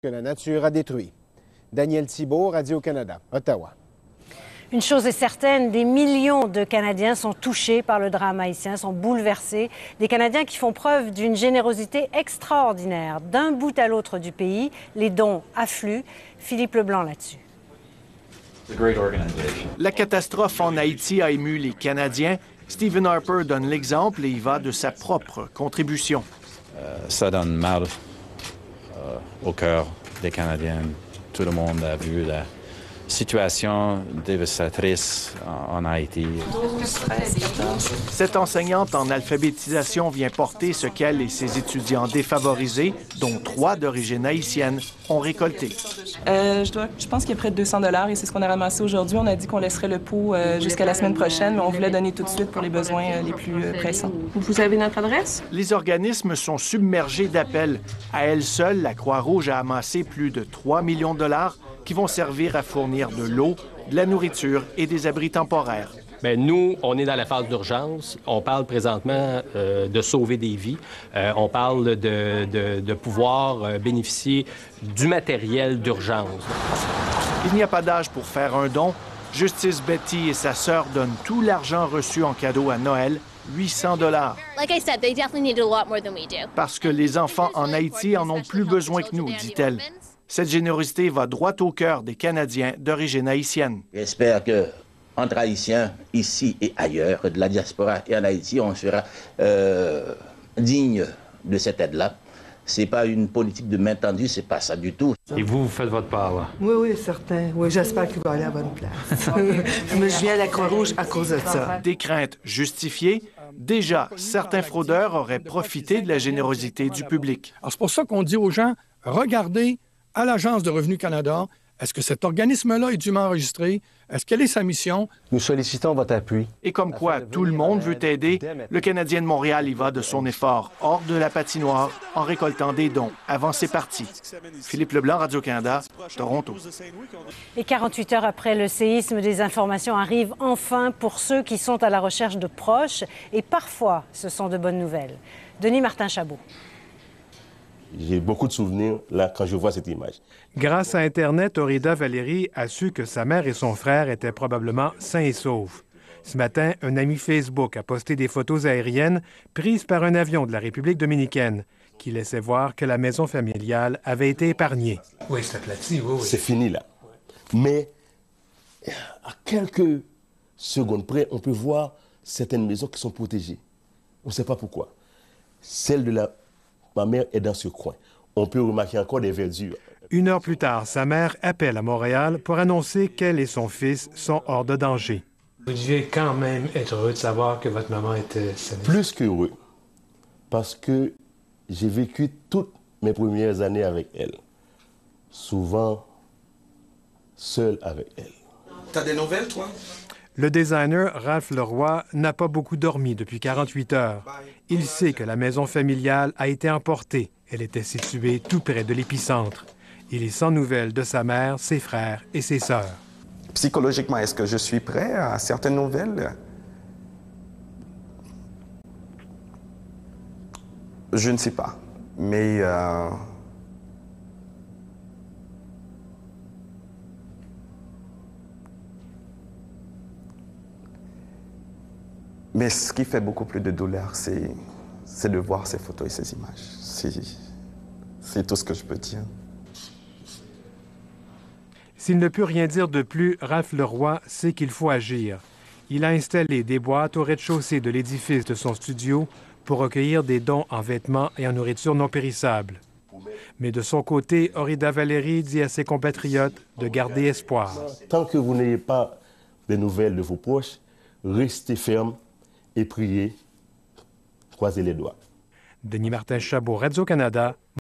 que la nature a détruit. Daniel Thibault, Radio-Canada, Ottawa. Une chose est certaine, des millions de Canadiens sont touchés par le drame haïtien, sont bouleversés. Des Canadiens qui font preuve d'une générosité extraordinaire. D'un bout à l'autre du pays, les dons affluent. Philippe Leblanc là-dessus. La catastrophe en Haïti a ému les Canadiens. Stephen Harper donne l'exemple et y va de sa propre contribution. Ça donne mal au cœur des Canadiens. Tout le monde a vu la situation dévastatrice en Haïti. 12, 13, 14. Cette enseignante en alphabétisation vient porter ce qu'elle et ses étudiants défavorisés, dont 3 d'origine haïtienne, ont récolté. Je pense qu'il y a près de 200 $ et c'est ce qu'on a ramassé aujourd'hui. On a dit qu'on laisserait le pot jusqu'à la semaine prochaine, mais on voulait donner tout de suite pour les besoins les plus pressants. Vous avez notre adresse? Les organismes sont submergés d'appels. À elle seule, la Croix-Rouge a amassé plus de 3 millions de dollars qui vont servir à fournir de l'eau, de la nourriture et des abris temporaires. Bien, nous, on est dans la phase d'urgence. On parle présentement de sauver des vies. On parle de pouvoir bénéficier du matériel d'urgence. Il n'y a pas d'âge pour faire un don. Justice Betty et sa sœur donnent tout l'argent reçu en cadeau à Noël, 800 $. Parce que les enfants en Haïti en ont plus besoin que nous, dit-elle. Cette générosité va droit au cœur des Canadiens d'origine haïtienne. J'espère que entre Haïtiens, ici et ailleurs, de la diaspora et en Haïti, on sera digne de cette aide-là. C'est pas une politique de main tendue, c'est pas ça du tout. Et vous faites votre part, là? Oui, certain. Oui, j'espère qu'il va aller à la bonne place. Je viens à la Croix-Rouge à cause de ça. Des craintes justifiées. Déjà, certains fraudeurs auraient profité de la générosité du public. Alors, c'est pour ça qu'on dit aux gens, regardez à l'Agence de Revenu Canada, est-ce que cet organisme-là est dûment enregistré? Est-ce quelle est sa mission? Nous sollicitons votre appui. Et comme quoi tout le monde veut aider, le Canadien de Montréal y va de son effort hors de la patinoire en récoltant des dons avant ses parties. Philippe Leblanc, Radio-Canada, Toronto. Et 48 heures après le séisme, des informations arrivent enfin pour ceux qui sont à la recherche de proches. Et parfois, ce sont de bonnes nouvelles. Denis Martin-Chabot. J'ai beaucoup de souvenirs là quand je vois cette image. Grâce à Internet, Orida Valérie a su que sa mère et son frère étaient probablement sains et saufs. Ce matin, un ami Facebook a posté des photos aériennes prises par un avion de la République dominicaine qui laissait voir que la maison familiale avait été épargnée. Oui, c'est aplati, oui. C'est fini là. Mais à quelques secondes près, on peut voir certaines maisons qui sont protégées. On ne sait pas pourquoi. Celle de ma mère est dans ce coin. On peut remarquer encore des verdures. 1 heure plus tard, sa mère appelle à Montréal pour annoncer qu'elle et son fils sont hors de danger. Vous deviez quand même être heureux de savoir que votre maman était saine. Plus qu'heureux. Parce que j'ai vécu toutes mes premières années avec elle. Souvent, seul avec elle. T'as des nouvelles, toi? Le designer Ralph Leroy n'a pas beaucoup dormi depuis 48 heures. Il sait que la maison familiale a été emportée. Elle était située tout près de l'épicentre. Il est sans nouvelles de sa mère, ses frères et ses sœurs. Psychologiquement, est-ce que je suis prêt à certaines nouvelles? Je ne sais pas. Mais ce qui fait beaucoup plus de douleur, c'est de voir ces photos et ces images. C'est tout ce que je peux dire. S'il ne peut rien dire de plus, Ralph Leroy sait qu'il faut agir. Il a installé des boîtes au rez-de-chaussée de l'édifice de son studio pour recueillir des dons en vêtements et en nourriture non périssable. Mais de son côté, Orida Valérie dit à ses compatriotes de garder espoir. Tant que vous n'ayez pas de nouvelles de vos proches, restez ferme et priez, croisez les doigts. Denis Martin-Chabot, Radio-Canada.